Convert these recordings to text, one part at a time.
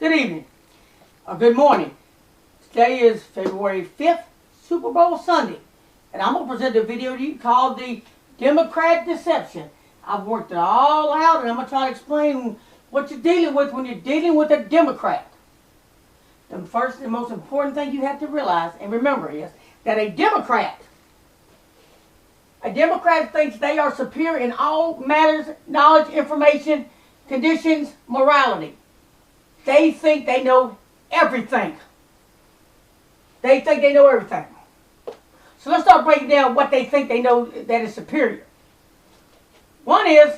Good evening, or good morning. Today is February 5th, Super Bowl Sunday. And I'm going to present a video to you called The Democrat Deception. I've worked it all out, and I'm going to try to explain what you're dealing with when you're dealing with a Democrat. The first and most important thing you have to realize and remember is that a Democrat thinks they are superior in all matters, knowledge, information, conditions, morality. They think they know everything. They think they know everything. So let's start breaking down what they think they know that is superior. One is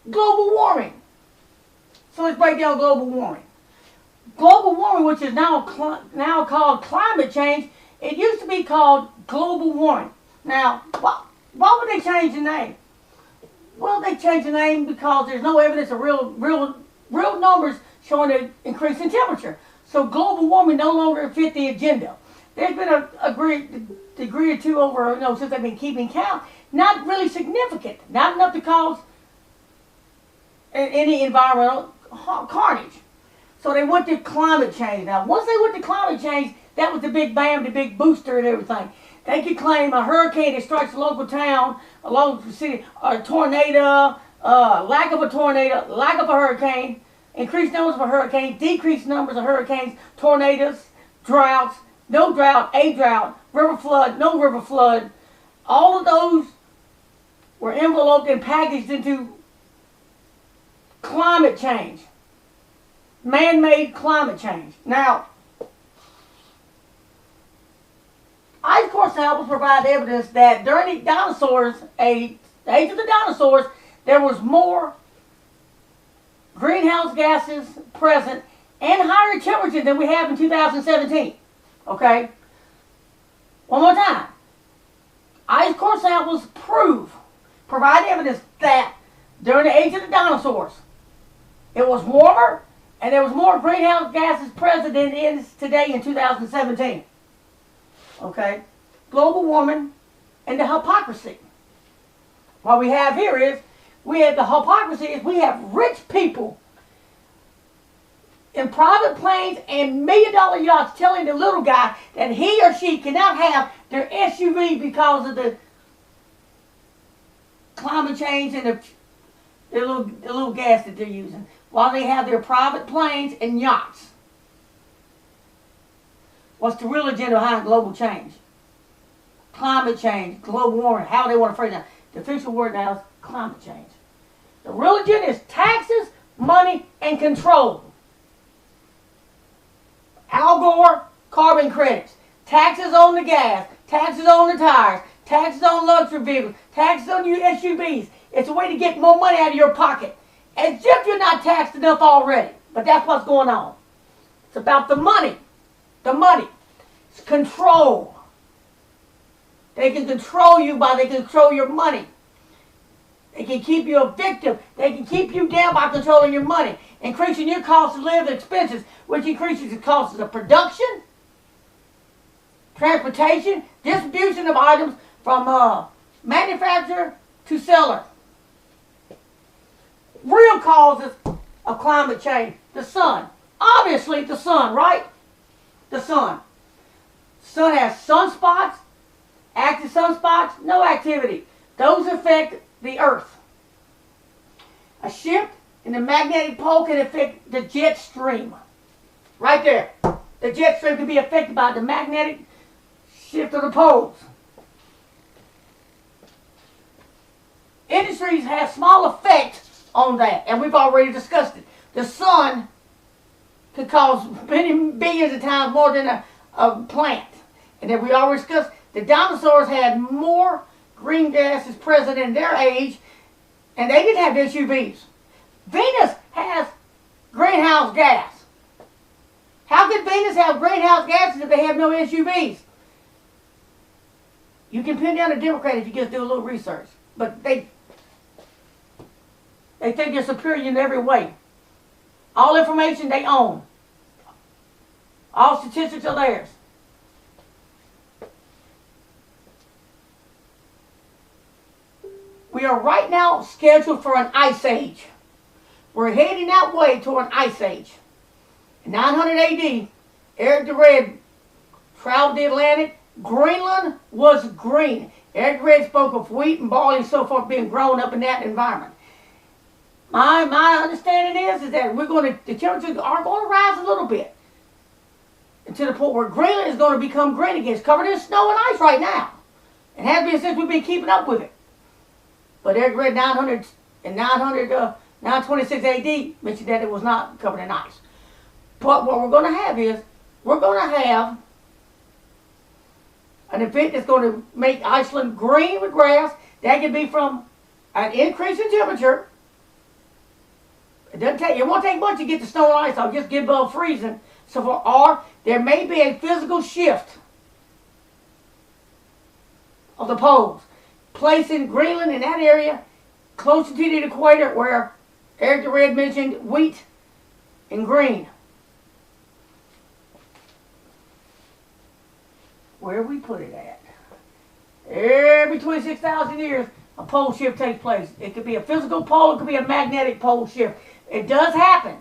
global warming. So let's break down global warming. Global warming, which is now called climate change, it used to be called global warming. Now, why would they change the name? Well, they changed the name because there's no evidence of real numbers showing an increase in temperature. So global warming no longer fit the agenda. There's been a degree or two over, since they've been keeping count. Not really significant. Not enough to cause any environmental carnage. So they went to climate change. Now, once they went to climate change, that was the big bam, the big booster and everything. They could claim a hurricane that strikes a local town, a local city, a tornado, lack of a tornado, lack of a hurricane, increased numbers of a hurricane, decreased numbers of hurricanes, tornadoes, droughts, no drought, a drought, river flood, no river flood. All of those were enveloped and packaged into climate change. Man-made climate change. Now, ice core samples provide evidence that during the dinosaurs, the age of the dinosaurs, there was more greenhouse gases present and higher temperature than we have in 2017. Okay? One more time. Ice core samples provide evidence that during the age of the dinosaurs, it was warmer and there was more greenhouse gases present than it is today in 2017. Okay? Global warming and the hypocrisy. What we have here is, we have rich people in private planes and million-dollar yachts telling the little guy that he or she cannot have their SUV because of the climate change and the little gas that they're using, while they have their private planes and yachts. What's the real agenda behind global change? Climate change, global warming, how they want to phrase that. The official word now is climate change. The real agenda is taxes, money, and control. Al Gore, carbon credits. Taxes on the gas, taxes on the tires, taxes on luxury vehicles, taxes on your SUVs. It's a way to get more money out of your pocket. As if you're not taxed enough already. But that's what's going on. It's about the money. The money. It's control. They can control you they can control your money. They can keep you a victim. They can keep you down by controlling your money. Increasing your cost of living expenses, which increases the costs of production, transportation, distribution of items from manufacturer to seller. Real causes of climate change. The sun. Obviously the sun, right? The sun. Sun has sunspots, active sunspots, no activity. Those affect the earth. A shift in the magnetic pole can affect the jet stream. Right there. The jet stream can be affected by the magnetic shift of the poles. Industries have small effect on that, and we've already discussed it. The sun could cause many billions of times more than a plant. And then we already discussed the dinosaurs had more green gases present in their age, and they didn't have SUVs. Venus has greenhouse gas. How could Venus have greenhouse gases if they have no SUVs? You can pin down a Democrat if you just do a little research. But they think they're superior in every way. All information they own. All statistics are theirs. We are right now scheduled for an ice age. We're heading that way toward an ice age. In 900 AD, Eric the Red traveled the Atlantic. Greenland was green. Eric the Red spoke of wheat and barley and so forth being grown up in that environment. My understanding is that the temperatures are going to rise a little bit to the point where Greenland is going to become green again. It's covered in snow and ice right now. It has been since we've been keeping up with it. But Eric the Red 926 AD mentioned that it was not covered in ice. But what we're going to have is, we're going to have an event that's going to make Iceland green with grass. That can be from an increase in temperature. It won't take much to get the snow and ice. I'll just get above freezing. Or there may be a physical shift of the poles, placing Greenland in that area closer to the equator where Eric the Red mentioned wheat and green. Where we put it at. Every 26,000 years, a pole shift takes place. It could be a physical pole, it could be a magnetic pole shift. It does happen.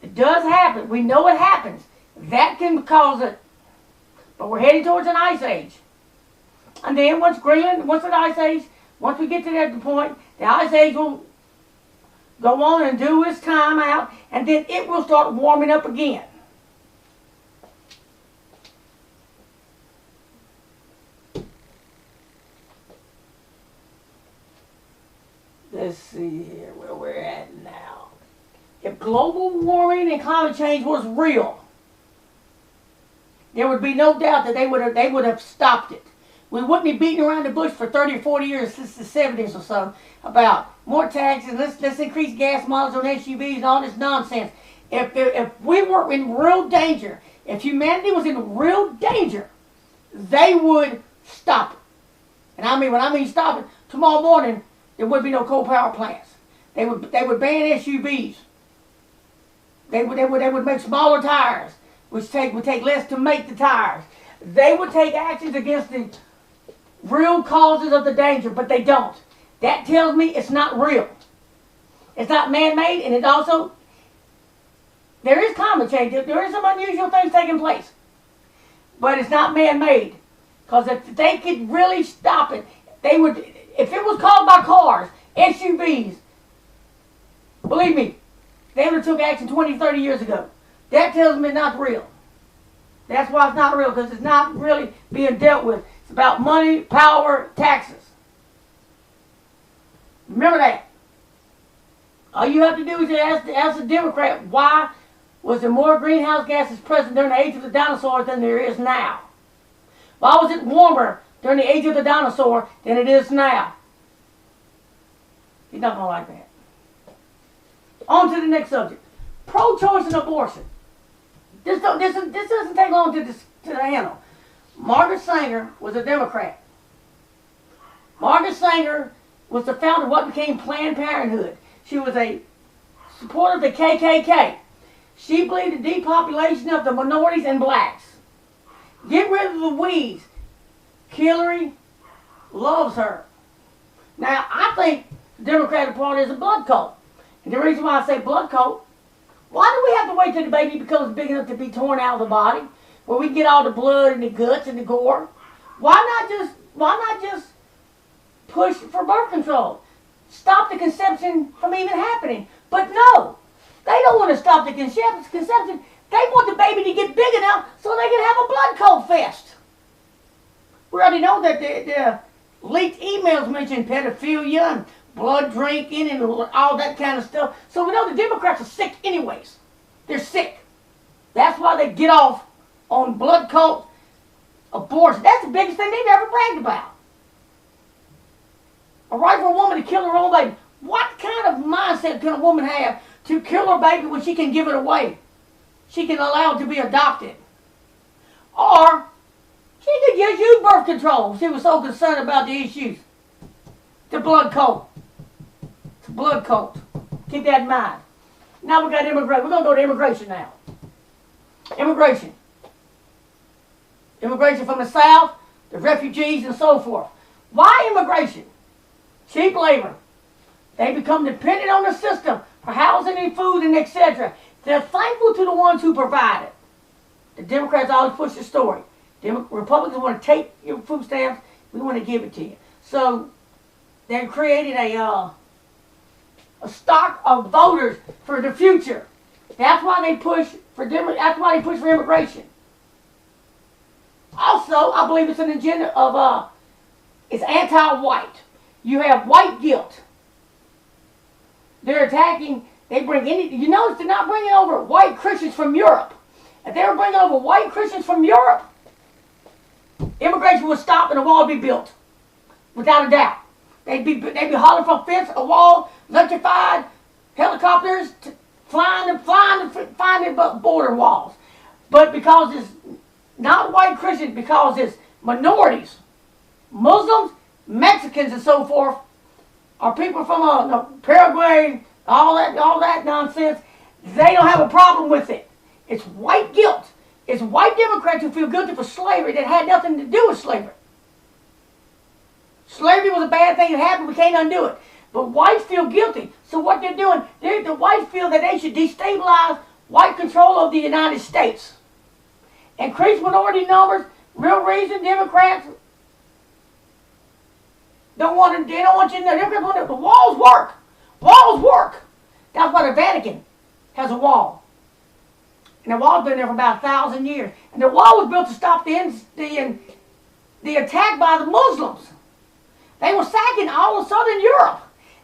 It does happen. We know it happens. That can cause it. But we're heading towards an ice age. And then once an ice age, once we get to that point, the ice age will go on and do its time out, and then it will start warming up again. Let's see here where we're at now. If global warming and climate change was real, there would be no doubt that they would have stopped it. We wouldn't be beating around the bush for 30 or 40 years since the 70s or so about more taxes, let's increase gas mileage on SUVs and all this nonsense. If we were in real danger, if humanity was in real danger, they would stop it. And when I mean stop it, tomorrow morning there would be no coal power plants. They would ban SUVs. They would make smaller tires, which would take less to make the tires. They would take actions against the real causes of the danger, but they don't. That tells me it's not real. It's not man-made, and it also, there is climate change. There is some unusual things taking place. But it's not man-made. Because if they could really stop it, they would, if it was caused by cars, SUVs, believe me, they would have took action 20, 30 years ago. That tells me it's not real. That's why it's not real, because it's not really being dealt with. It's about money, power, taxes. Remember that. All you have to do is ask the Democrat, why was there more greenhouse gases present during the age of the dinosaurs than there is now? Why was it warmer during the age of the dinosaur than it is now? He's not going to like that. On to the next subject. Pro-choice and abortion. This doesn't take long to handle. Margaret Sanger was a Democrat. Margaret Sanger was the founder of what became Planned Parenthood. She was a supporter of the KKK. She believed in depopulation of the minorities and blacks. Get rid of the weeds. Hillary loves her. Now, I think the Democratic Party is a blood cult. And the reason why I say blood cult, why do we have to wait till the baby becomes big enough to be torn out of the body, where we get all the blood and the guts and the gore? Why not just push for birth control? Stop the conception from even happening. But no, they don't want to stop the conception. They want the baby to get big enough so they can have a blood coat fest. We already know that the leaked emails mention pedophilia and blood drinking and all that kind of stuff. So we know the Democrats are sick anyways. They're sick. That's why they get off on blood coat abortion. That's the biggest thing they've ever bragged about. A right for a woman to kill her own baby. What kind of mindset can a woman have to kill her baby when she can give it away? She can allow it to be adopted. Or she could just use birth control if she was so concerned about the issues. The blood coat. It's a blood coat. Keep that in mind. Now we got immigration. We're going to go to immigration now. Immigration. Immigration from the South, the refugees and so forth. Why immigration? Cheap labor. They become dependent on the system for housing and food and etc. They're thankful to the ones who provide it. The Democrats always push the story. Republicans want to take your food stamps. We want to give it to you. So they created a stock of voters for the future. That's why they push for That's why they push for immigration. Also, I believe it's an agenda of it's anti-white. You have white guilt. They're attacking. They bring any. You notice they're not bringing over white Christians from Europe. If they were bringing over white Christians from Europe, immigration would stop and a wall would be built, without a doubt. They'd be hollering from a fence, a wall, electrified, helicopters flying the border walls. But because it's not white Christians, because it's minorities, Muslims, Mexicans, and so forth, or people from Paraguay, all that nonsense, they don't have a problem with it. It's white guilt. It's white Democrats who feel guilty for slavery that had nothing to do with slavery. Slavery was a bad thing that happened. We can't undo it. But whites feel guilty. So what they're doing, the whites feel that they should destabilize white control of the United States. Increase minority numbers. Real reason Democrats don't want to. They don't want you to know. Democrats want the walls work. Walls work. That's why the Vatican has a wall. And the wall's been there for about 1,000 years. And the wall was built to stop the attack by the Muslims. They were sacking all of Southern Europe.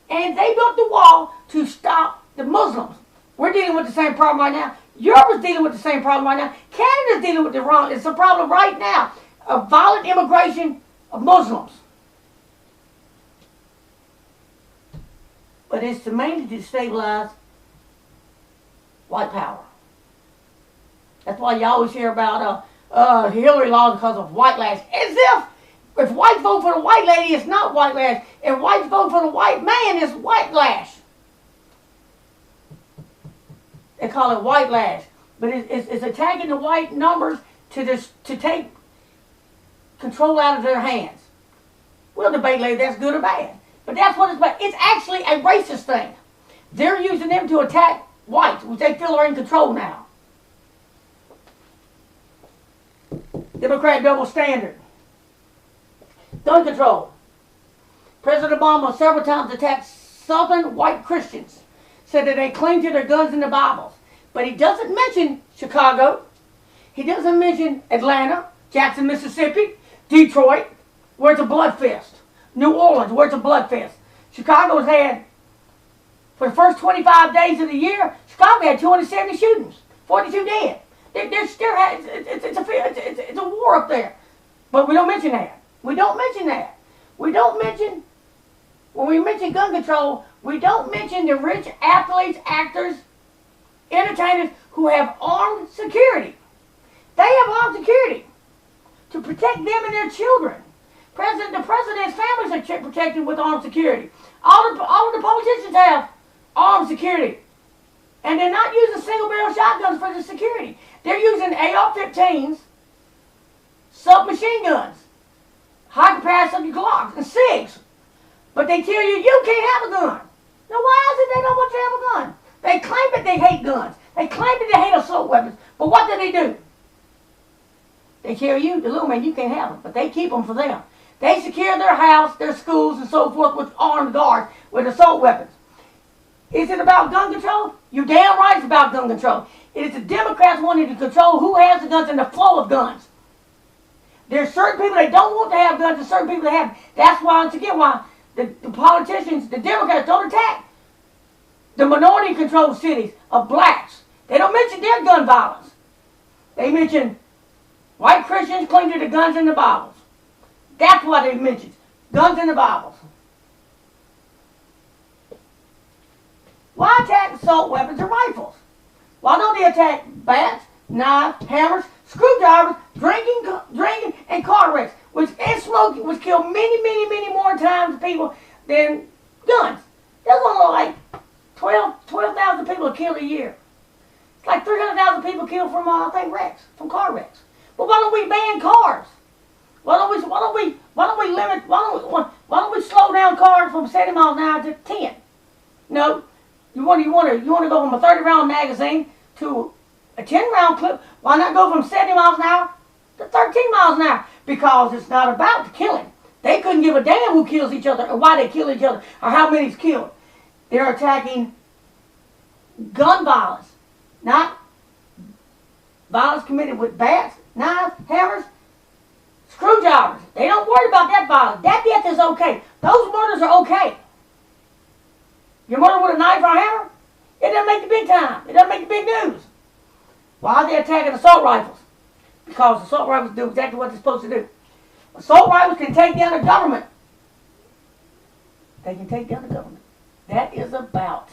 And they built the wall to stop the Muslims. We're dealing with the same problem right now. Europe is dealing with the same problem right now. Canada's dealing with the wrong. It's a problem right now of violent immigration of Muslims. But it's mainly to destabilize white power. That's why you always hear about Hillary laws because of white lash. As if whites vote for the white lady, it's not white lash. If whites vote for the white man, it's white lash. They call it white lash. But it's attacking the white numbers to take control out of their hands. We'll debate later that's good or bad. But that's what it's about. It's actually a racist thing. They're using them to attack whites, which they feel are in control now. Democrat double standard. Gun control. President Obama several times attacked Southern white Christians, said that they cling to their guns and their Bibles. But he doesn't mention Chicago. He doesn't mention Atlanta, Jackson, Mississippi, Detroit, where it's a blood fest. New Orleans, where it's a blood fest. Chicago's had, for the first 25 days of the year, Chicago had 270 shootings, 42 dead. They're still, it's a war up there. But we don't mention that. We don't mention that. We don't mention, when we mention gun control, we don't mention the rich athletes, actors, entertainers who have armed security. They have armed security to protect them and their children. The president's families are protected with armed security. All of the politicians have armed security. And they're not using single-barrel shotguns for the security. They're using AR-15s, submachine guns, high-capacity Glocks, and SIGs. But they tell you, you can't have a gun. Now, why is it they don't want you to have a gun? They claim that they hate guns. They claim that they hate assault weapons. But what do? They tell you, the little man, you can't have them. But they keep them for them. They secure their house, their schools, and so forth with armed guards with assault weapons. Is it about gun control? You're damn right it's about gun control. It is the Democrats wanting to control who has the guns and the flow of guns. There's certain people that don't want to have guns and certain people that have. That's why, once again, why the politicians, the Democrats, don't attack the minority-controlled cities of blacks. They don't mention their gun violence. They mention white Christians cling to the guns and the Bibles. That's what they mention. Guns and the Bibles. Why attack assault weapons and rifles? Why don't they attack bats, knives, hammers, screwdrivers, drinking, and car wrecks, which kill many more times people than guns? There's only like 12,000 people killed a year. It's like 300,000 people killed from from car wrecks. But why don't we ban cars? Why don't we slow down cars from 70 miles an hour to 10? No, you want to go from a 30-round magazine to a 10-round clip. Why not go from 70 miles an hour to 13 miles an hour? Because it's not about the killing. They couldn't give a damn who kills each other or why they kill each other or how many's killed. They're attacking gun violence, not violence committed with bats, knives, hammers, screwdrivers. They don't worry about that violence. That death is okay. Those murders are okay. Your murder with a knife or a hammer, it doesn't make the big time. It doesn't make the big news. Why are they attacking assault rifles? Because assault rifles do exactly what they're supposed to do. Assault rifles can take down the government. They can take down the government. That is about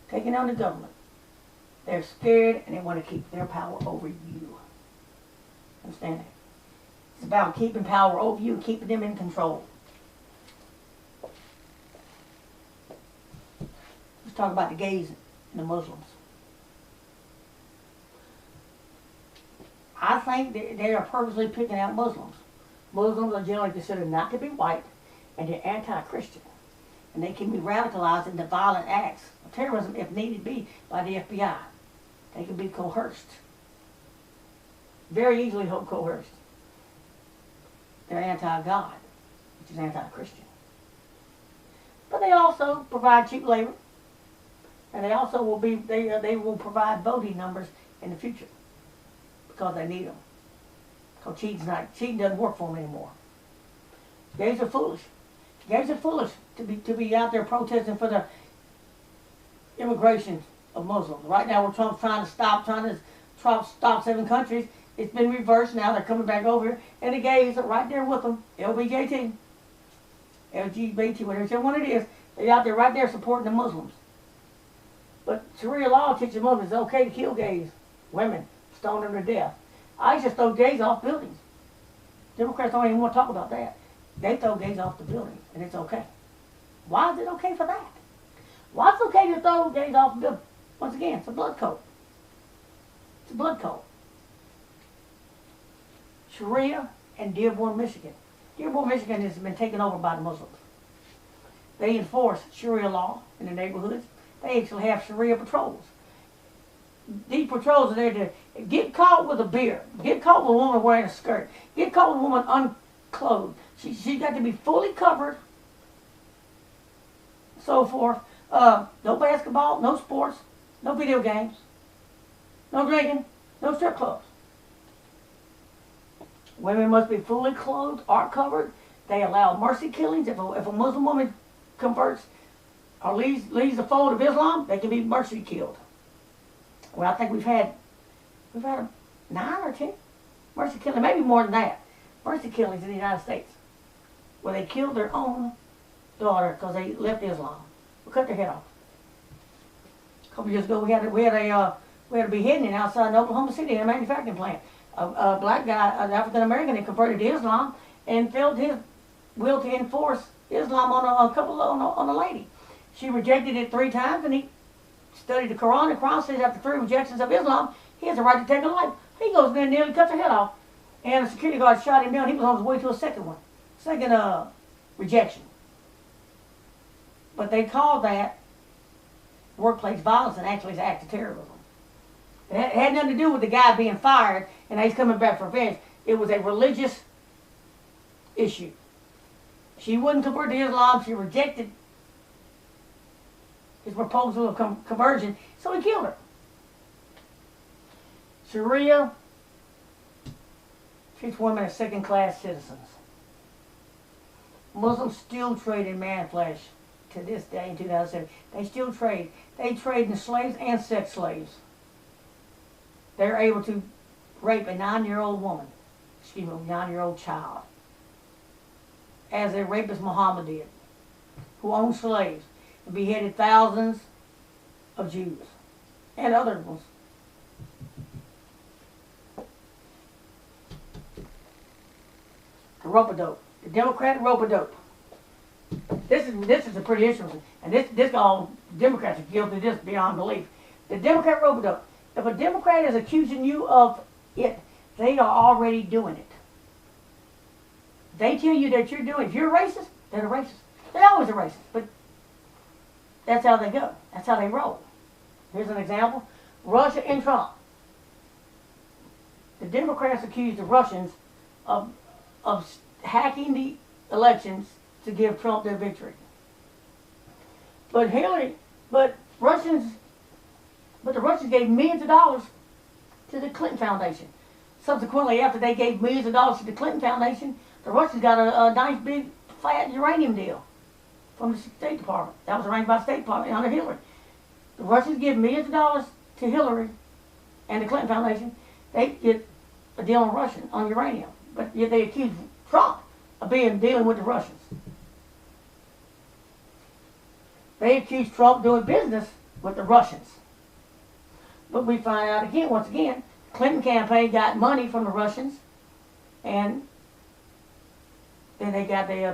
taking down the government. They're scared and they want to keep their power over you. Understand that? It's about keeping power over you and keeping them in control. Let's talk about the gays and the Muslims. I think they are purposely picking out Muslims. Muslims are generally considered not to be white, and they're anti-Christian. And they can be radicalized into violent acts of terrorism if needed be by the FBI. They can be coerced. Very easily coerced. They're anti-God, which is anti-Christian. But they also provide cheap labor. And they also will be, they will provide voting numbers in the future. Because they need them. Because cheating doesn't work for them anymore. Gays are foolish. Gays are foolish to be out there protesting for the immigration of Muslims. Right now, we're trying to stop 7 countries. It's been reversed now. They're coming back over here, and the gays are right there with them. LGBT, whatever one it is, they're out there right there supporting the Muslims. But Sharia law teaches Muslims it's okay to kill gays, women, stone them to death. I just throw gays off buildings. Democrats don't even want to talk about that. They throw gays off the building, and it's okay. Why is it okay for that? Why is it okay to throw gays off the building? Once again, it's a blood code. It's a blood code. Sharia and Dearborn, Michigan. Dearborn, Michigan has been taken over by the Muslims. They enforce Sharia law in the neighborhoods. They actually have Sharia patrols. These patrols are there to get caught with a beard, get caught with a woman wearing a skirt, get caught with a woman unclothed. She's got to be fully covered, so forth. No basketball, no sports, no video games, no drinking, no strip clubs. Women must be fully clothed or covered. They allow mercy killings. If a Muslim woman converts or leaves the fold of Islam, they can be mercy killed. Well, I think we've had 9 or 10 mercy killings, maybe more than that. Mercy killings in the United States, where they killed their own daughter because they left Islam. We cut their head off. A couple years ago, we had a beheading outside Oklahoma City in a manufacturing plant. A black guy, an African American, had converted to Islam and felt his will to enforce Islam on a lady. She rejected it 3 times, and he studied the Quran. The Quran says after 3 rejections of Islam, he has a right to take a life. He goes in there and nearly cuts her head off. And a security guard shot him down. He was on his way to a second rejection. But they call that workplace violence, and actually it's an act of terrorism. It had nothing to do with the guy being fired and he's coming back for revenge. It was a religious issue. She wouldn't convert to Islam. She rejected his proposal of conversion, so he killed her. Sharia treats women as second-class citizens. Muslims still trade in man flesh to this day in 2007. They still trade. They trade in slaves and sex slaves. They're able to rape a 9-year-old woman, a 9-year-old child, as a rapist Muhammad did, who owned slaves and beheaded thousands of Jews and other ones. The rope-a-dope, the Democratic rope-a-dope. This is a pretty interesting, and this all Democrats are guilty of this beyond belief. The Democrat rope-a-dope. If a Democrat is accusing you of it, they are already doing it. They tell you that you're doing it. If you're a racist, they're a racist. They're always a racist, but That's how they go. That's how they roll. Here's an example. Russia and Trump. The Democrats accused the Russians of hacking the elections to give Trump their victory. But the Russians gave millions of dollars to the Clinton Foundation. Subsequently, after they gave millions of dollars to the Clinton Foundation, the Russians got a nice big fat uranium deal from the State Department. That was arranged by the State Department under Hillary. The Russians give millions of dollars to Hillary and the Clinton Foundation. They get a deal on uranium. But yet they accuse Trump of dealing with the Russians. They accuse Trump doing business with the Russians. But we find out again, once again, the Clinton campaign got money from the Russians, and then they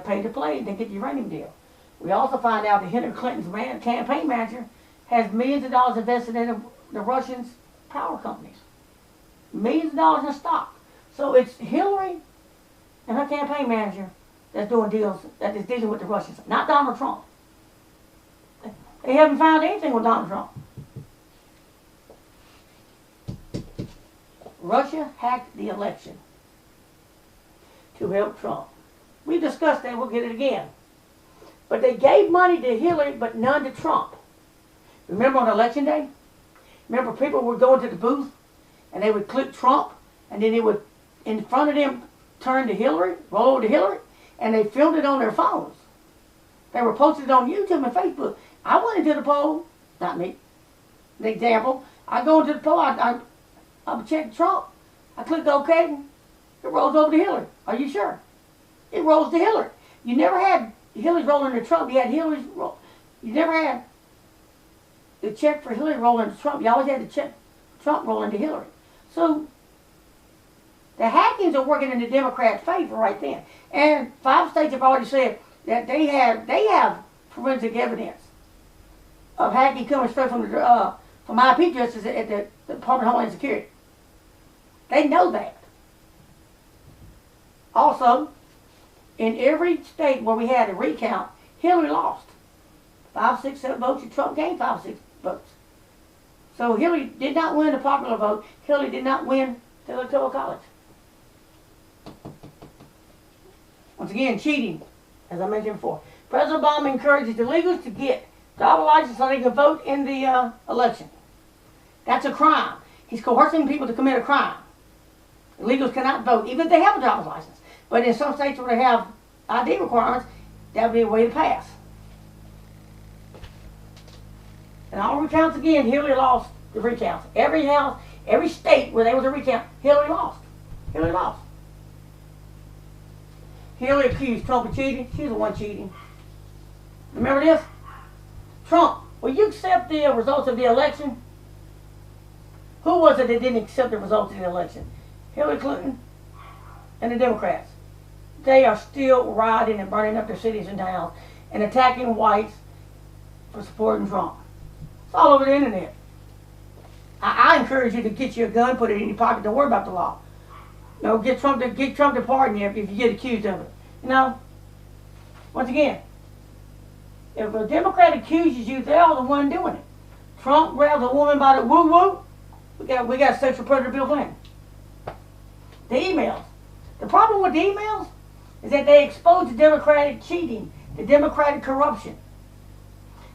pay to play, and they get the uranium deal. We also find out that Hillary Clinton's campaign manager has millions of dollars invested in the Russians' power companies. Millions of dollars in stock. So it's Hillary and her campaign manager that's doing deals, that is dealing with the Russians, not Donald Trump. They haven't found anything with Donald Trump. Russia hacked the election to help Trump. We discussed that, we'll get it again. But they gave money to Hillary, but none to Trump. Remember on election day? Remember people would go into the booth and they would click Trump, and then it would, in front of them, turn to Hillary, roll over to Hillary, and they filmed it on their phones. They were posted on YouTube and Facebook. I went into the poll, not me, the example. I go into the poll, I check Trump, I click OK, it rolls over to Hillary. Are you sure? It rolls to Hillary. You never had Hillary's rolling to Trump, you had Hillary's roll. You never had the check for Hillary rolling to Trump. You always had the check Trump rolling to Hillary. So the hackings are working in the Democrats' favor right then. And 5 states have already said that they have forensic evidence of hacking coming straight from IP addresses at the Department of Homeland Security. They know that. Also, in every state where we had a recount, Hillary lost 5, 6, 7 votes, and Trump gained 5, 6 votes. So Hillary did not win the popular vote. Hillary did not win the Electoral College. Once again, cheating, as I mentioned before. President Obama encourages illegals to get driver's license so they can vote in the election. That's a crime. He's coercing people to commit a crime. Illegals cannot vote, even if they have a driver's license. But in some states where they have ID requirements, that would be a way to pass. And all recounts again, Hillary lost the recounts. Every house, every state where there was a recount, Hillary lost. Hillary lost. Hillary accused Trump of cheating. She's the one cheating. Remember this? Trump, will you accept the results of the election? Who was it that didn't accept the results of the election? Hillary Clinton and the Democrats. They are still rioting and burning up their cities and towns and attacking whites for supporting Trump. It's all over the internet. I encourage you to get you a gun, put it in your pocket, don't worry about the law. You know, get Trump to pardon you if you get accused of it. You know, once again, if a Democrat accuses you, they're all the one doing it. Trump grabs a woman by the woo-woo, we got sexual predator Bill Clinton. The emails. The problem with the emails is that they expose the Democratic cheating, the Democratic corruption.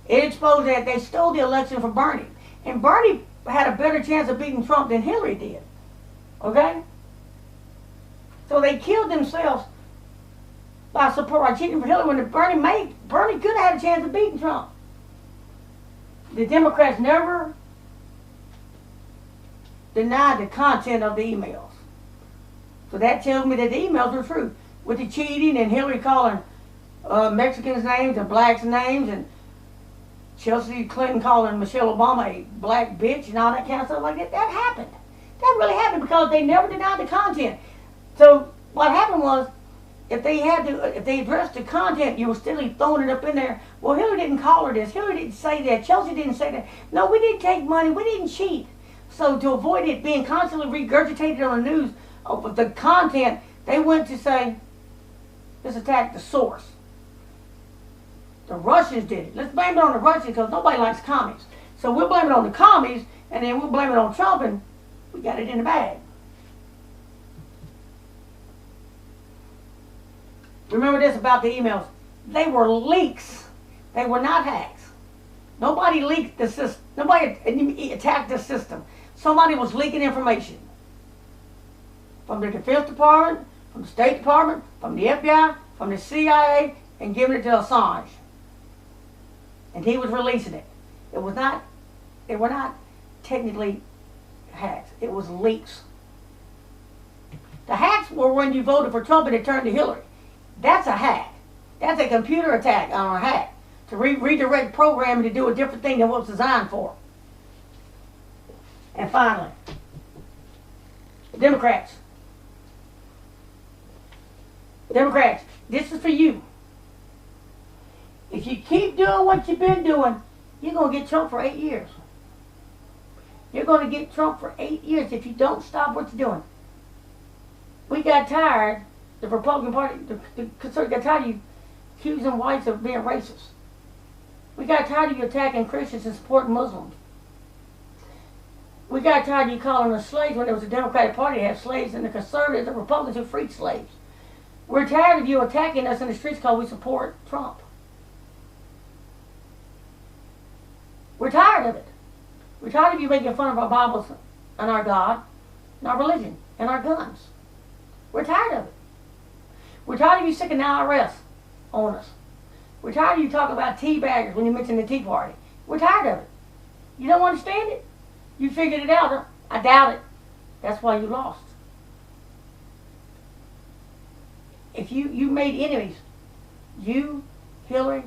It exposed that they stole the election from Bernie. And Bernie had a better chance of beating Trump than Hillary did. Okay? So they killed themselves by cheating for Hillary when Bernie could have had a chance of beating Trump. The Democrats never denied the content of the emails. So that tells me that the emails are true. With the cheating and Hillary calling Mexicans names and blacks names, and Chelsea Clinton calling Michelle Obama a black bitch and all that kind of stuff like that. That happened. That really happened because they never denied the content. So what happened was, if they addressed the content, you were still throwing it up in there. Well, Hillary didn't call her this. Hillary didn't say that. Chelsea didn't say that. No, we didn't take money. We didn't cheat. So to avoid it being constantly regurgitated on the news of the content, they went to say, let's attack the source. The Russians did it. Let's blame it on the Russians because nobody likes commies. So we'll blame it on the commies, and then we'll blame it on Trump, and we got it in the bag. Remember this about the emails. They were leaks. They were not hacks. Nobody leaked the system. Nobody attacked the system. Somebody was leaking information. From the Defense Department, from the State Department, from the FBI, from the CIA, and giving it to Assange. And he was releasing it. They were not technically hacks. It was leaks. The hacks were when you voted for Trump and it turned to Hillary. That's a hack. That's a computer attack on a hack. To redirect programming to do a different thing than what it was designed for. And finally, Democrats. Democrats, this is for you. If you keep doing what you've been doing, you're going to get Trump for 8 years. You're going to get Trump for 8 years if you don't stop what you're doing. We got tired, the Republican Party, the conservatives got tired of you accusing whites of being racist. We got tired of you attacking Christians and supporting Muslims. We got tired of you calling us slaves when there was a Democratic Party that had slaves, and the conservatives, the Republicans who freed slaves. We're tired of you attacking us in the streets because we support Trump. We're tired of it. We're tired of you making fun of our Bibles and our God and our religion and our guns. We're tired of it. We're tired of you sicking the IRS on us. We're tired of you talking about tea baggers when you mention the Tea Party. We're tired of it. You don't understand it? You figured it out, huh? I doubt it. That's why you lost. If you made enemies, you, Hillary,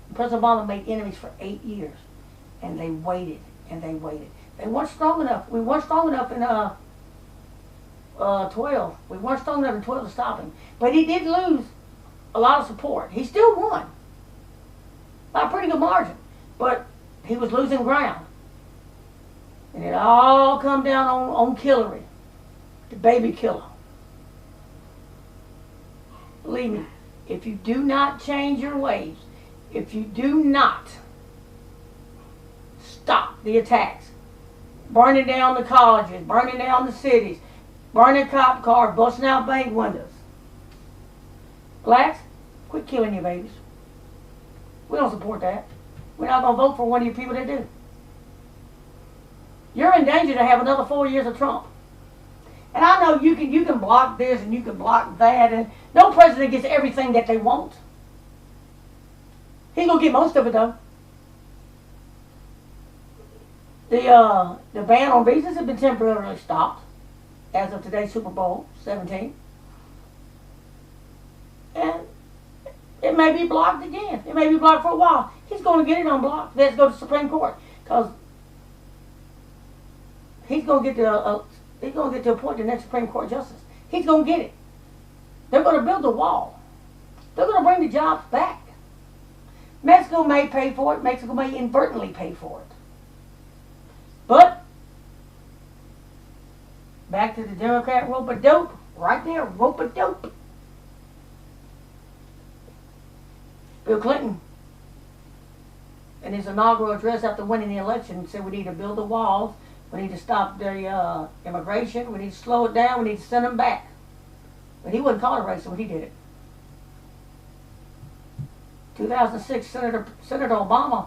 and President Obama made enemies for 8 years. And they waited, and they waited. They weren't strong enough. We weren't strong enough in 12. We weren't strong enough in 12 to stop him. But he did lose a lot of support. He still won by a pretty good margin. But he was losing ground. And it all come down on Hillary, the baby killer. Believe me, if you do not change your ways, if you do not stop the attacks, burning down the colleges, burning down the cities, burning cop cars, busting out bank windows. Blacks, quit killing your babies. We don't support that. We're not going to vote for one of you people that do. You're in danger to have another 4 years of Trump. And I know you can block this and you can block that, and no president gets everything that they want. He's going to get most of it, though. The ban on visas has been temporarily stopped as of today's Super Bowl 17. And it may be blocked again. It may be blocked for a while. He's going to get it unblocked. Let's go to the Supreme Court, because he's going to get to appoint the next Supreme Court justice. He's going to get it. They're going to build a wall. They're going to bring the jobs back. Mexico may pay for it. Mexico may inadvertently pay for it. But back to the Democrat rope-a-dope. Right there, rope-a-dope. Bill Clinton, in his inaugural address after winning the election, said we need to build the walls, we need to stop the immigration, we need to slow it down, we need to send them back. But he wasn't called a racist when he did it. 2006, Senator Obama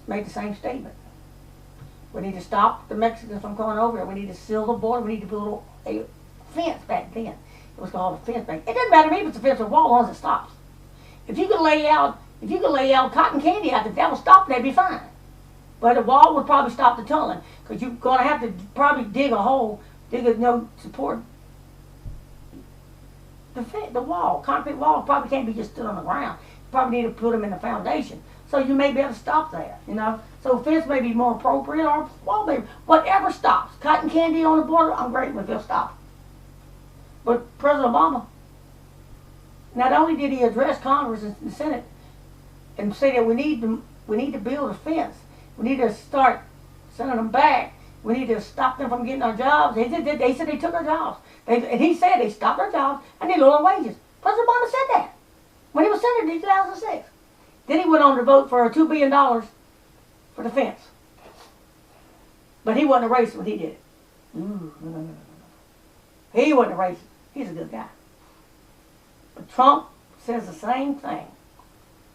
made the same statement. We need to stop the Mexicans from coming over here. We need to seal the border. We need to build a fence back then. It was called a fence back. It doesn't matter to me if it's a fence or a wall as long as it stops. If you could lay out cotton candy out there, that would stop, that'd be fine. But a wall would probably stop the tunneling, because you're going to have to probably dig a hole, support the wall. Concrete walls probably can't be just stood on the ground. You probably need to put them in the foundation. So you may be able to stop that, So fence may be more appropriate, or wall maybe. Whatever stops. Cotton candy on the border, I'm great with, they'll stop. But President Obama, not only did he address Congress and the Senate and say that we need to build a fence, we need to start sending them back, we need to stop them from getting our jobs. They said they took our jobs. And he said they stopped our jobs and they lowered our wages. President Obama said that when he was senator in 2006. Then he went on to vote for $2 billion for defense. But he wasn't a racist when he did it. No. He wasn't a racist. He's a good guy. But Trump says the same thing.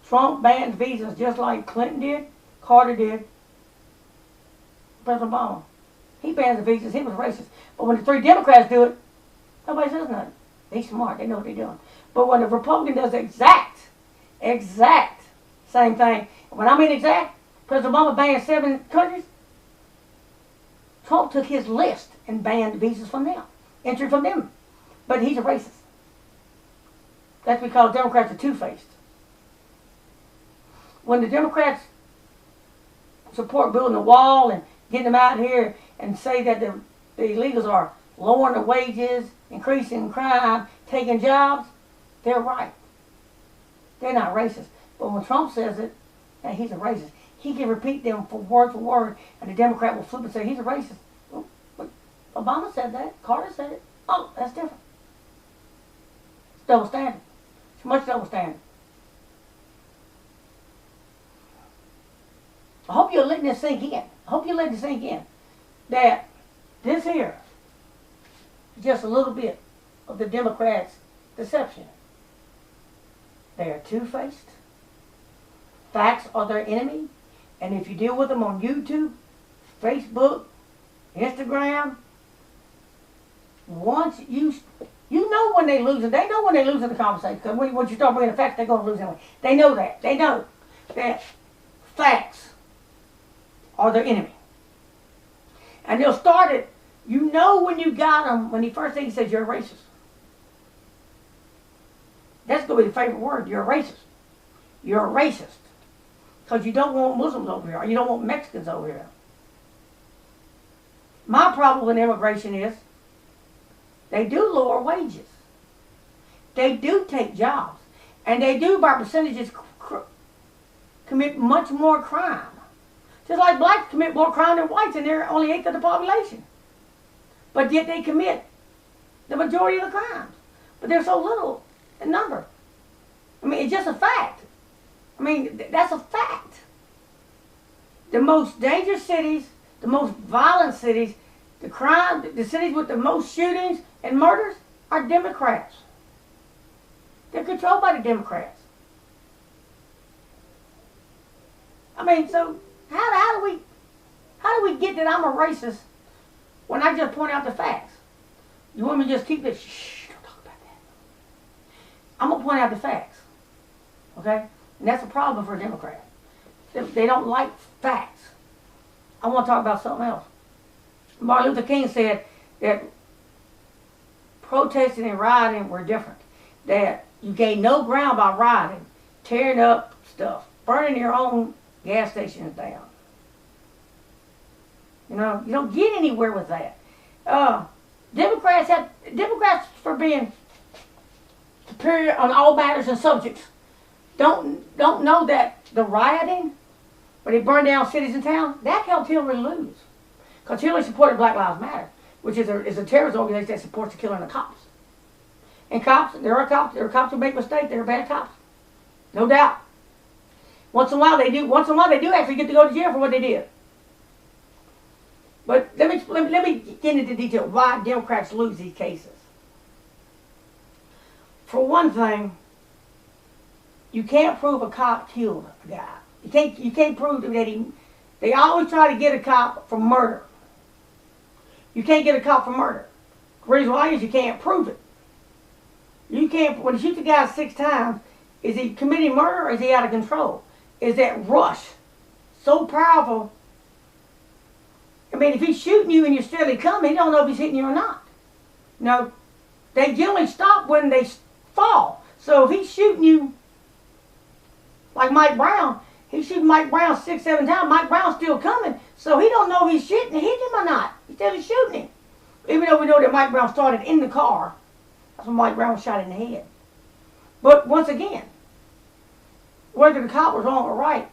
Trump bans visas just like Clinton did, Carter did, President Obama. He bans the visas. He was racist. But when the 3 Democrats do it, nobody says nothing. They're smart. They know what they're doing. But when the Republican does the exact same thing, when I mean exact, President Obama banned 7 countries. Trump took his list and banned visas from them, entry from them. But he's a racist. That's because Democrats are two-faced. When the Democrats support building a wall and getting them out here and say that the illegals are lowering the wages, increasing crime, taking jobs, they're right. They're not racist. But when Trump says it, and he's a racist, he can repeat them for word, and the Democrat will flip and say he's a racist. Well, but Obama said that. Carter said it. Oh, that's different. It's double standard. It's much double standard. I hope you're letting this sink in. I hope you're letting it sink in that this here is just a little bit of the Democrats' deception. They are two-faced. Facts are their enemy. And if you deal with them on YouTube, Facebook, Instagram, once you know when they lose, and they know when they lose in the conversation, because when you start bringing the facts, they're going to lose anyway. They know that. They know that facts are their enemy. And they'll start it, you know when you got them, when the first thing he says, you're a racist. That's going to be the favorite word, you're a racist. You're a racist. Because you don't want Muslims over here, or you don't want Mexicans over here. My problem with immigration is, they do lower wages. They do take jobs. And they do, by percentages, commit much more crime. Just like blacks commit more crime than whites, and they're only 1/8 of the population. But yet they commit the majority of the crimes. But they're so little in number. I mean, it's just a fact. I mean, that's a fact. The most dangerous cities, the most violent cities, the cities with the most shootings and murders are Democrats. They're controlled by the Democrats. I mean, so how do we get that I'm a racist when I just point out the facts? You want me to just keep this? Shh, don't talk about that. I'm going to point out the facts. Okay? And that's a problem for a Democrat. They don't like facts. I want to talk about something else. Martin Luther King said that protesting and rioting were different. That you gain no ground by rioting, tearing up stuff, burning your own gas stations down. You know, you don't get anywhere with that. Democrats for being superior on all matters and subjects don't know that the rioting, where they burn down cities and towns, that helped Hillary lose. Because Hillary supported Black Lives Matter, which is a terrorist organization that supports the killing of cops. And there are cops who make mistakes, there are bad cops. No doubt. Once in a while they do actually get to go to jail for what they did. But let me get into detail why Democrats lose these cases. For one thing, you can't prove a cop killed a guy. You can't prove that they always try to get a cop for murder. You can't get a cop for murder. The reason why is you can't prove it. You can't, when you shoot the guy 6 times, is he committing murder or is he out of control? Is that rush so powerful? I mean, if he's shooting you and you're steadily coming, he don't know if he's hitting you or not. No, they generally stop when they fall. So if he's shooting you, like Mike Brown, he's shooting Mike Brown 6, 7 times. Mike Brown's still coming, so he don't know if he's hitting him or not. He's still shooting him. Even though we know that Mike Brown started in the car. That's when Mike Brown was shot in the head. But once again, whether the cop was wrong or right,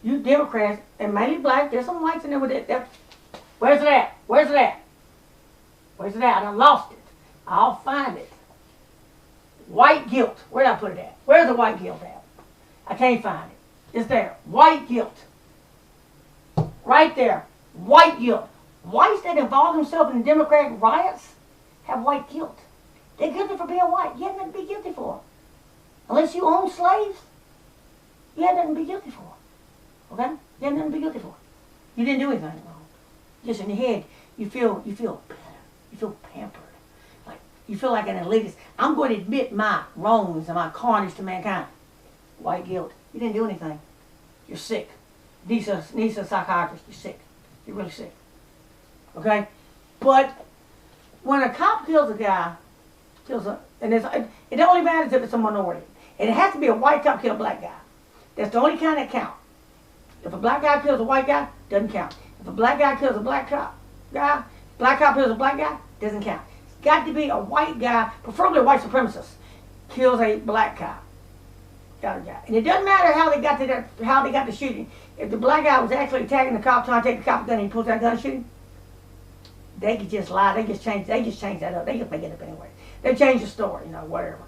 you Democrats, and mainly black, there's some whites in there with it. Where's it at? Where's it at? Where's it at? I done lost it. I'll find it. White guilt. Where did I put it at? Where's the white guilt at? I can't find it. It's there. White guilt. Right there. White guilt. Whites that involve themselves in Democratic riots have white guilt. They're guilty for being white. You have nothing to be guilty for. Unless you own slaves, you have nothing to be guilty for. Okay? You have nothing to be guilty for. You didn't do anything wrong. Just in your head, you feel better. You feel pampered. Like you feel like an elitist. I'm going to admit my wrongs and my carnage to mankind. White guilt. You didn't do anything. You're sick. Needs a psychiatrist. You're sick. You're really sick. Okay? But when a cop kills a guy, it only matters if it's a minority. And it has to be a white cop kill a black guy. That's the only kind that counts. If a black guy kills a white guy, doesn't count. If a black guy kills a black cop kills a black guy, doesn't count. It's got to be a white guy, preferably a white supremacist, kills a black cop. And it doesn't matter how they got the shooting. If the black guy was actually attacking the cop, trying to take the cop's gun, and he pulls that gun and shoot him, they could just lie. They just change that up. They just make it up anyway. They change the story, whatever.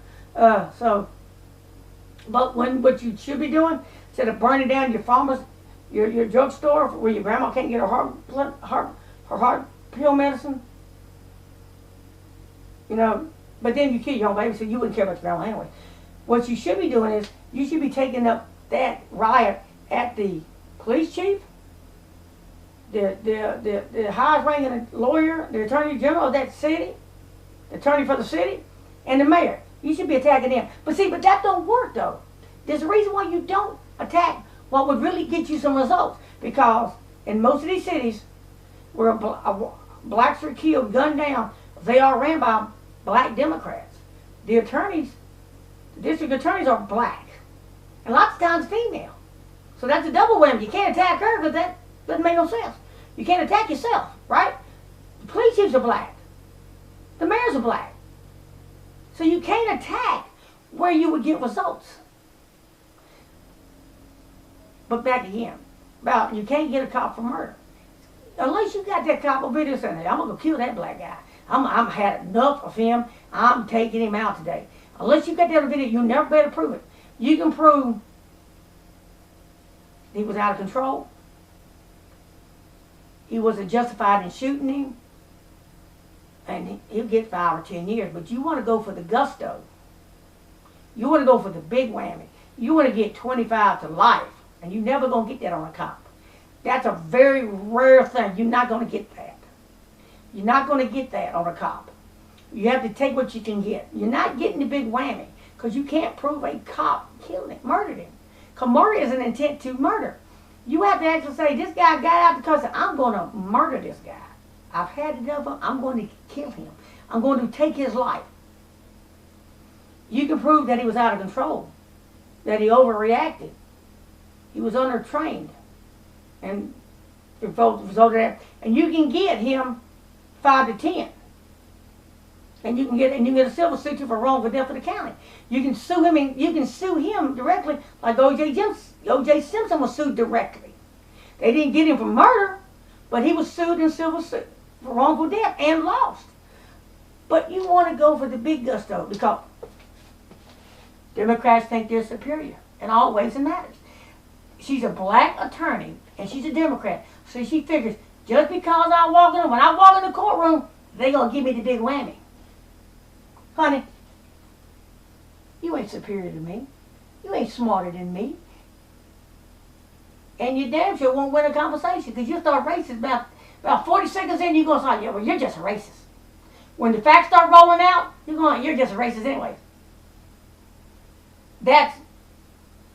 But what you should be doing, instead of burning down your pharmacy, your drugstore where your grandma can't get her heart pill medicine, but then you kill your own baby, so you wouldn't care about your grandma anyway. What you should be doing is you should be taking up that riot at the police chief, the highest ranking lawyer, the attorney general of that city, the attorney for the city, and the mayor. You should be attacking them. But that don't work though. There's a reason why you don't attack what would really get you some results. Because in most of these cities where blacks are killed, gunned down, they are ran by black Democrats. The district attorneys are black. And lots of times female. So that's a double whammy. You can't attack her because that doesn't make no sense. You can't attack yourself, right? The police chiefs are black. The mayors are black. So you can't attack where you would get results. But back again, you can't get a cop for murder. Unless you got that cop on video saying, I'm going to kill that black guy. I'm had enough of him. I'm taking him out today. Unless you got that on video, you'll never be able to prove it. You can prove he was out of control. He wasn't justified in shooting him. And he'll get 5 or 10 years. But you want to go for the gusto. You want to go for the big whammy. You want to get 25 to life. And you're never going to get that on a cop. That's a very rare thing. You're not going to get that. You're not going to get that on a cop. You have to take what you can get. You're not getting the big whammy because you can't prove a cop killed him, murdered him. Because murder is an intent to murder. You have to actually say, this guy got out because I'm going to murder this guy. I've had enough of him. I'm going to kill him. I'm going to take his life. You can prove that he was out of control, that he overreacted. He was undertrained. And resulted in, and you can get him 5 to 10. And you can get a civil suit for wrongful death of the county. You can sue him, and you can sue him directly, like O.J. Simpson was sued directly. They didn't get him for murder, but he was sued in civil suit for wrongful death and lost. But you want to go for the big gusto because Democrats think they're superior in all ways and matters. She's a black attorney and she's a Democrat, so she figures just because when I walk in the courtroom, they're gonna give me the big whammy. Honey, you ain't superior to me. You ain't smarter than me. And you damn sure won't win a conversation because you start racist about 40 seconds in, you're going to say, yeah, well, you're just a racist. When the facts start rolling out, you're just a racist anyway. That's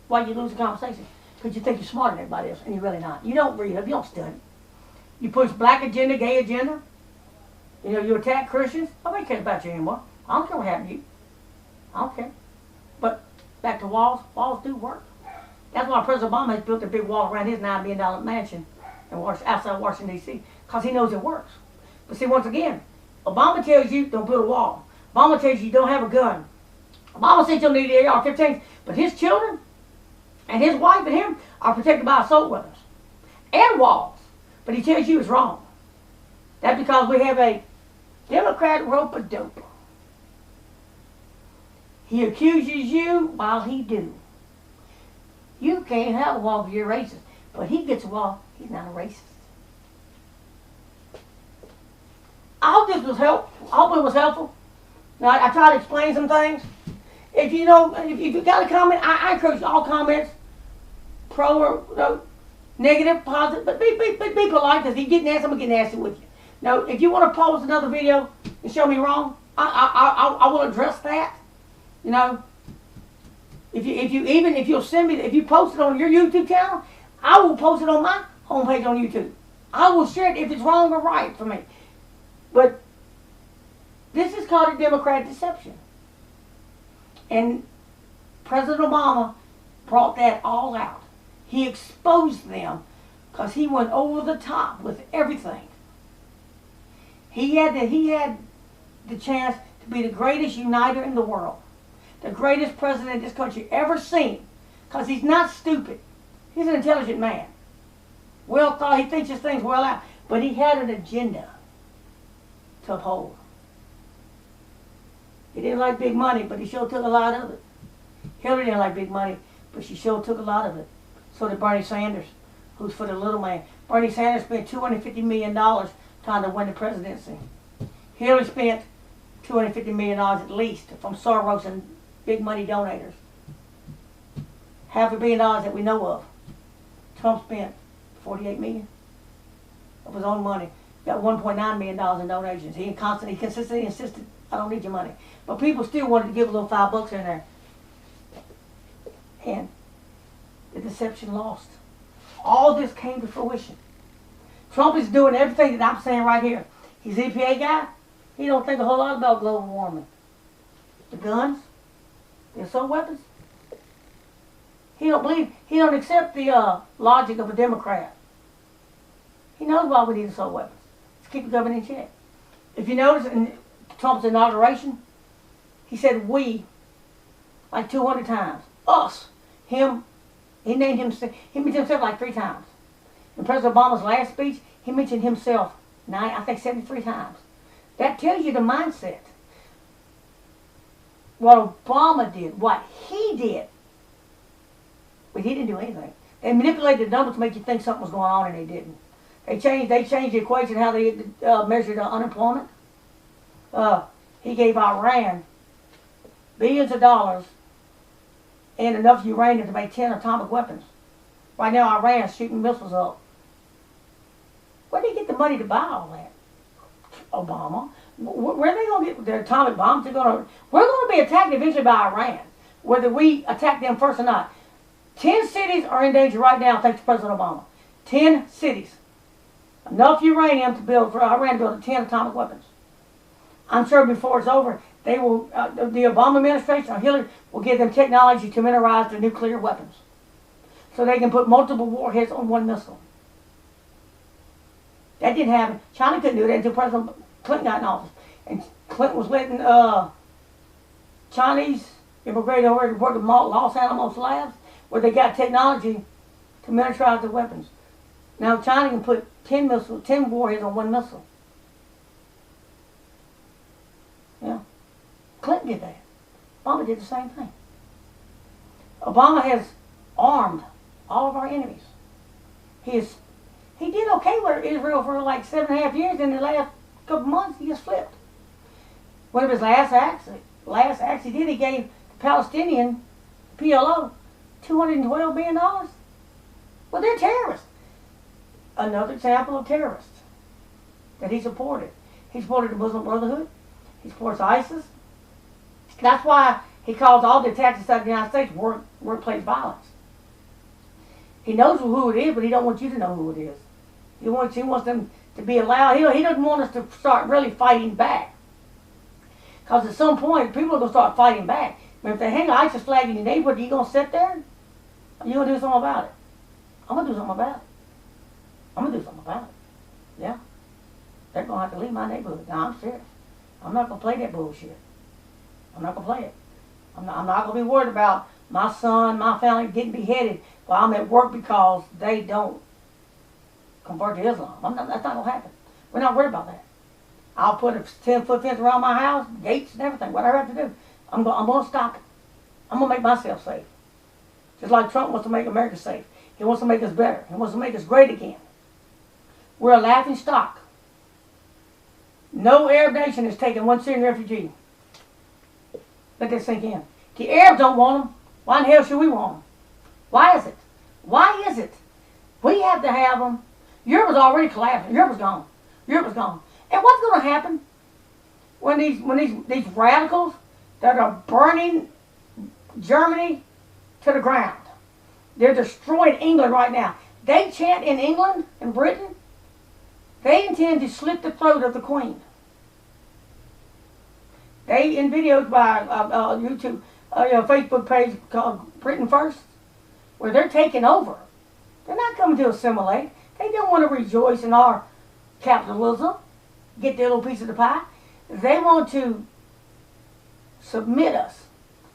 why you lose the conversation. Because you think you're smarter than everybody else, and you're really not. You don't read, you don't study. You push black agenda, gay agenda. You attack Christians. Nobody cares about you anymore. I don't care what happened to you. I don't care. But back to walls. Walls do work. That's why President Obama has built a big wall around his $9 billion mansion outside Washington, D.C. Because he knows it works. But see, once again, Obama tells you don't build a wall. Obama tells you don't have a gun. Obama says you'll need the AR-15. But his children and his wife and him are protected by assault weapons and walls. But he tells you it's wrong. That's because we have a Democrat rope-a-dope. He accuses you while he do. You can't have a wall if you're racist. But he gets a wall. He's not a racist. I hope this was helpful. I hope it was helpful. Now, I tried to explain some things. If you know, if you got a comment, I encourage all comments, pro or negative, positive, but be polite, because if you get nasty, I'm going to get nasty with you. Now, if you want to post another video and show me wrong, I will address that. You know, if you'll send me, if you post it on your YouTube channel, I will post it on my homepage on YouTube. I will share it if it's wrong or right for me. But this is called a Democrat deception. And President Obama brought that all out. He exposed them because he went over the top with everything. He had the chance to be the greatest uniter in the world. The greatest president this country ever seen. Because he's not stupid. He's an intelligent man. Well thought, he thinks his things well out. But he had an agenda to uphold. He didn't like big money, but he sure took a lot of it. Hillary didn't like big money, but she sure took a lot of it. So did Bernie Sanders, who's for the little man. Bernie Sanders spent $250 million trying to win the presidency. Hillary spent $250 million at least from Soros and big money donators. $500 million that we know of. Trump spent $48 million of his own money. Got $1.9 million in donations. He consistently insisted, I don't need your money. But people still wanted to give a little $5 in there. And the deception lost. All this came to fruition. Trump is doing everything that I'm saying right here. He's an EPA guy. He don't think a whole lot about global warming. The guns, the assault weapons. He don't accept the logic of a Democrat. He knows why we need assault weapons. To keep the government in check. If you notice in Trump's inauguration, he said we like 200 times. Us, him, he named himself, he mentioned himself like 3 times. In President Obama's last speech, he mentioned himself 73 times. That tells you the mindset. What Obama did, what he did, but he didn't do anything. They manipulated the numbers to make you think something was going on, and they didn't. They changed the equation how they measured unemployment. He gave Iran billions of dollars and enough uranium to make 10 atomic weapons. Right now, Iran's shooting missiles up. Where did he get the money to buy all that? Obama. Where are they going to get the atomic bombs? We're going to be attacked eventually by Iran, whether we attack them first or not. 10 cities are in danger right now, thanks to President Obama. 10 cities. Enough uranium for Iran to build 10 atomic weapons. I'm sure before it's over, they will, the Obama administration or Hillary will give them technology to miniaturize their nuclear weapons. So they can put multiple warheads on one missile. That didn't happen. China couldn't do that until President Clinton got in office. And Clinton was letting Chinese immigrate over to work at Los Alamos labs where they got technology to miniaturize their weapons. Now China can put 10 warheads on one missile. Yeah. Clinton did that. Obama did the same thing. Obama has armed all of our enemies. He did okay with Israel for like 7.5 years. In the last couple months, he just flipped. One of his last acts he did, he gave the Palestinian PLO $212 million. Well, they're terrorists. Another example of terrorists that he supported. He supported the Muslim Brotherhood. He supports ISIS. That's why he calls all the attacks inside the United States workplace violence. He knows who it is, but he don't want you to know who it is. He wants them to be allowed. He doesn't want us to start really fighting back. Because at some point, people are going to start fighting back. But if they hang an ISIS flag in your neighborhood, are you going to sit there? Or are you going to do something about it? I'm going to do something about it. I'm going to do something about it. Yeah. They're going to have to leave my neighborhood. Now, I'm serious. I'm not going to play that bullshit. I'm not going to play it. I'm not going to be worried about my son, my family getting beheaded while I'm at work because they don't convert to Islam. That's not going to happen. We're not worried about that. I'll put a 10-foot fence around my house, gates and everything, whatever I have to do. I'm going to stop it. I'm going to make myself safe. Just like Trump wants to make America safe. He wants to make us better. He wants to make us great again. We're a laughing stock. No Arab nation has taken one Syrian refugee. Let that sink in. The Arabs don't want them. Why in the hell should we want them? Why is it? Why is it? We have to have them. Europe is already collapsing. Europe is gone. Europe is gone. And what's going to happen when these radicals that are burning Germany to the ground? They're destroying England right now. They chant in England and Britain. They intend to slit the throat of the Queen. They, in videos by YouTube, Facebook page called Britain First, where they're taking over. They're not coming to assimilate. They don't want to rejoice in our capitalism, get their little piece of the pie. They want to submit us.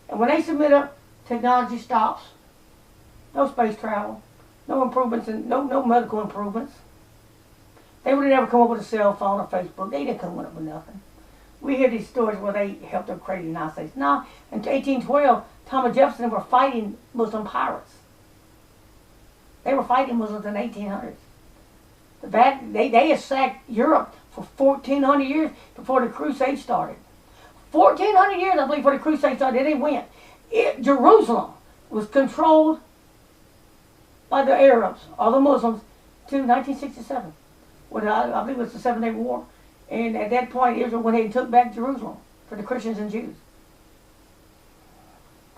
And when they submit us, technology stops. No space travel, no improvements, and no medical improvements. They would have never come up with a cell phone or Facebook. They didn't come up with nothing. We hear these stories where they helped them create the United States. No, in 1812, Thomas Jefferson were fighting Muslim pirates. They were fighting Muslims in the 1800s. They had sacked Europe for 1,400 years before the Crusade started. 1,400 years, I believe, before the Crusade started, they went. Jerusalem was controlled by the Arabs, or the Muslims, to 1967. When I believe it was the 7-Day War. And at that point, Israel went ahead and took back Jerusalem for the Christians and Jews.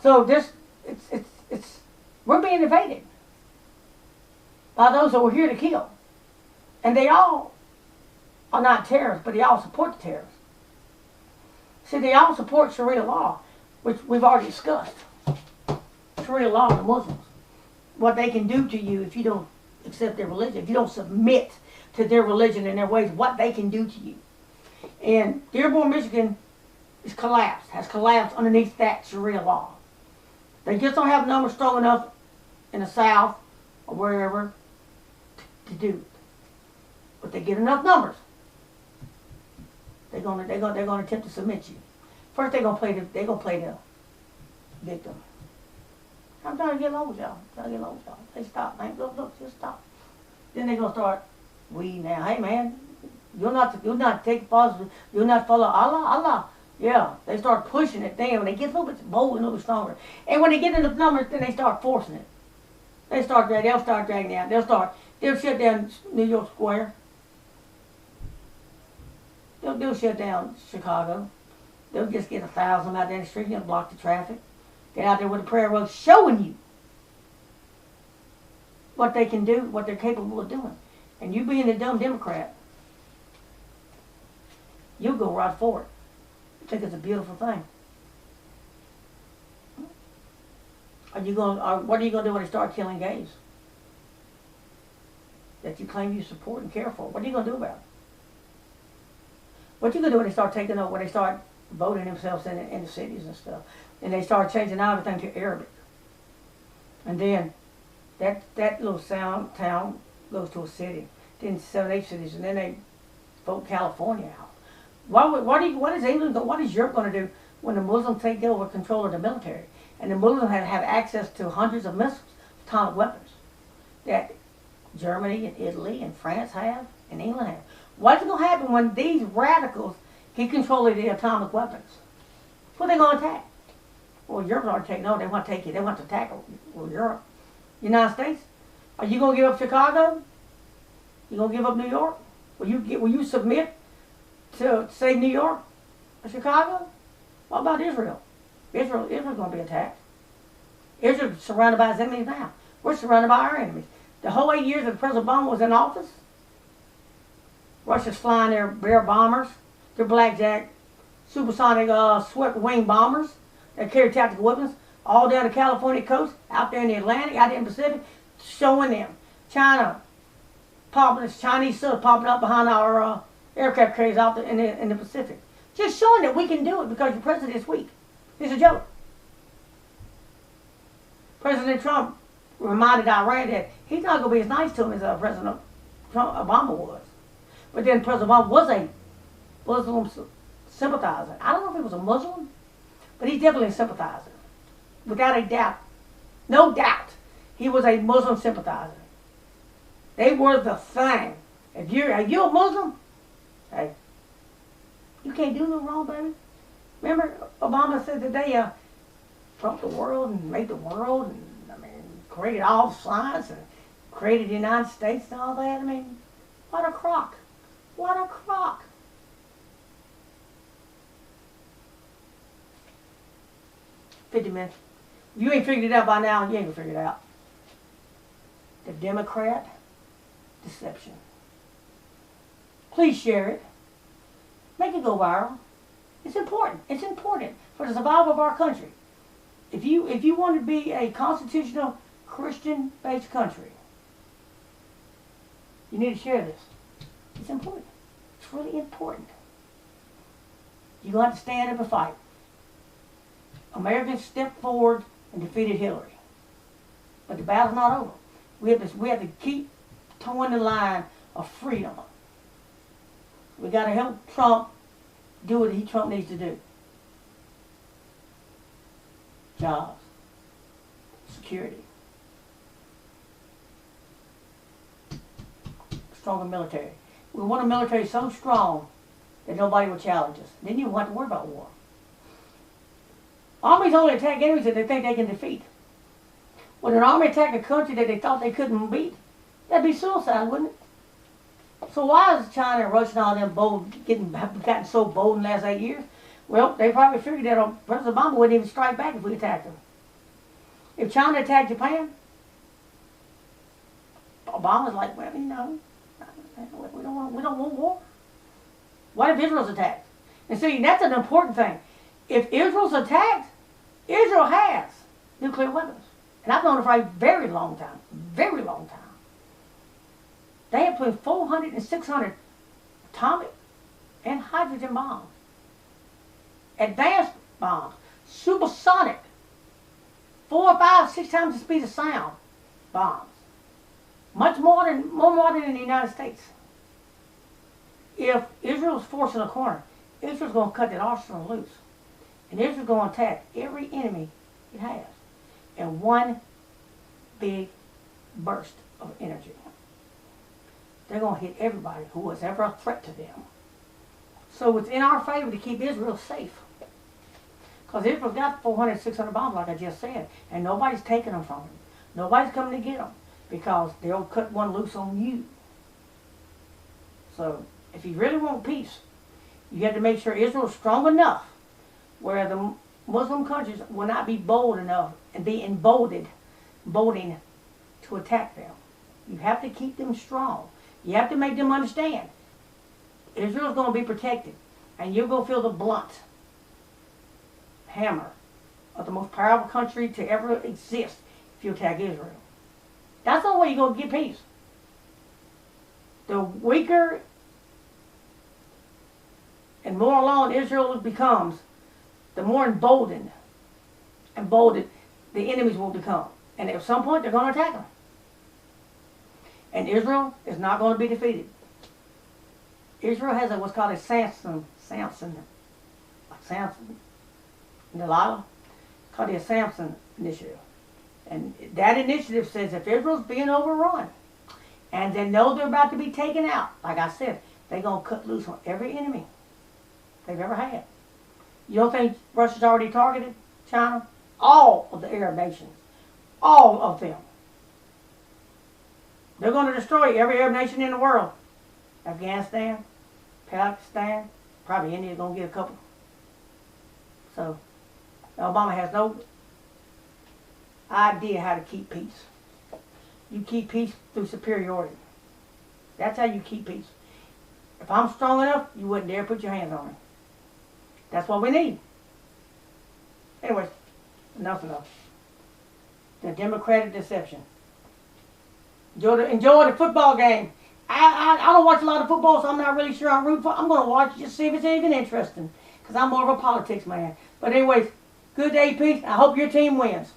So we're being invaded by those that were here to kill. And they all are not terrorists, but they all support the terrorists. See, they all support Sharia law, which we've already discussed. Sharia law and the Muslims. What they can do to you if you don't accept their religion, if you don't submit to their religion and their ways, what they can do to you. And Dearborn, Michigan has collapsed underneath that Sharia law. They just don't have numbers strong enough in the South or wherever to do it. But they get enough numbers. They're gonna attempt to submit you. First they're gonna play the victim. I'm trying to get along with y'all. They stop, man. Look, just stop. Then they're gonna start now. Hey man, you'll not take positive, you'll not follow Allah. Yeah. They start pushing it down. They get a little bit bold and a little bit stronger. And when they get enough numbers, then they start forcing it. They'll start dragging out. They'll shut down New York Square. They'll shut down Chicago. They'll just get 1,000 out there in the street and block the traffic. Get out there with a prayer rug showing you what they can do, what they're capable of doing. And you being a dumb Democrat, you'll go right for it. You think it's a beautiful thing. What are you going to do when they start killing gays? That you claim you support and care for. What are you going to do about it? What you going to do when they start taking over, when they start voting themselves in the cities and stuff, and they start changing everything to Arabic? And then that little town goes to a city, then 7, 8 cities, and then they vote California out. What is England? What is Europe going to do when the Muslims take over control of the military, and the Muslims have access to hundreds of missiles, atomic weapons that Germany and Italy and France have, and England have? What's going to happen when these radicals get control of the atomic weapons? What are they going to attack? Well, Europe's already taken over. They want to take you. They want to attack Europe. United States? Are you going to give up Chicago? You going to give up New York? Will you submit to, say, New York or Chicago? What about Israel? Israel's going to be attacked. Israel's surrounded by its enemies now. We're surrounded by our enemies. The whole 8 years that President Obama was in office, Russia's flying their Bear bombers, their Blackjack supersonic swept wing bombers that carry tactical weapons all down the California coast, out there in the Atlantic, out there in the Pacific, showing them. Chinese stuff popping up behind our aircraft carriers out there in the Pacific. Just showing that we can do it because the president is weak. It's a joke. President Trump reminded Iran that he's not going to be as nice to him as President Obama was. But then President Obama was a Muslim sympathizer. I don't know if he was a Muslim, but he's definitely a sympathizer. Without a doubt. No doubt. He was a Muslim sympathizer. They were the thing. If you're a Muslim, hey, you can't do no wrong, baby. Remember, Obama said that they broke the world and made the world, and created all science and created the United States and all that. What a crock! What a crock! 50 minutes. If you ain't figured it out by now, you ain't gonna figure it out. The Democrat deception. Please share it. Make it go viral. It's important. It's important for the survival of our country. If you want to be a constitutional Christian-based country, you need to share this. It's important. It's really important. You're going to have to stand up and fight. Americans stepped forward and defeated Hillary. But the battle's not over. We have to keep towing the line of freedom. We got to help Trump do what Trump needs to do. Jobs. Security. Stronger military. We want a military so strong that nobody will challenge us. Then you won't have to worry about war. Armies only attack enemies that they think they can defeat. When an army attacked a country that they thought they couldn't beat, that'd be suicide, wouldn't it? So why is China and Russia and all them gotten so bold in the last 8 years? Well, they probably figured that President Obama wouldn't even strike back if we attacked them. If China attacked Japan, Obama's like, well, we don't want war. What if Israel's attacked? And see, that's an important thing. If Israel's attacked, Israel has nuclear weapons. And I've known it for a very long time. Very long time. They have between 400 and 600 atomic and hydrogen bombs. Advanced bombs. Supersonic. 4, 5, 6 times the speed of sound bombs. More modern than the United States. If Israel's forced in a corner, Israel's going to cut that arsenal loose. And Israel's going to attack every enemy it has in one big burst of energy. They're going to hit everybody who was ever a threat to them. So it's in our favor to keep Israel safe. Because Israel's got 400, 600 bombs, like I just said, and nobody's taking them from them. Nobody's coming to get them because they'll cut one loose on you. So if you really want peace, you have to make sure Israel's strong enough where the Muslim countries will not be bold enough and be emboldened to attack them. You have to keep them strong. You have to make them understand Israel's going to be protected, and you're going to feel the blunt hammer of the most powerful country to ever exist if you attack Israel. That's the only way you're going to get peace. The weaker and more alone Israel becomes, the more emboldened the enemies will become. And at some point, they're going to attack them. And Israel is not going to be defeated. Israel has what's called a Samson, Delilah, called the Samson Initiative. And that initiative says if Israel's being overrun, and they know they're about to be taken out, like I said, they're going to cut loose on every enemy they've ever had. You don't think Russia's already targeted China? All of the Arab nations. All of them. They're going to destroy every Arab nation in the world. Afghanistan, Pakistan, probably India's going to get a couple. So, Obama has no idea how to keep peace. You keep peace through superiority. That's how you keep peace. If I'm strong enough, you wouldn't dare put your hands on me. That's what we need. Anyways, enough's enough. The Democratic deception. Enjoy the football game. I don't watch a lot of football, so I'm not really sure I'm rooting for. I'm going to watch it just to see if it's anything interesting. Because I'm more of a politics man. But anyways, good day, peace. I hope your team wins.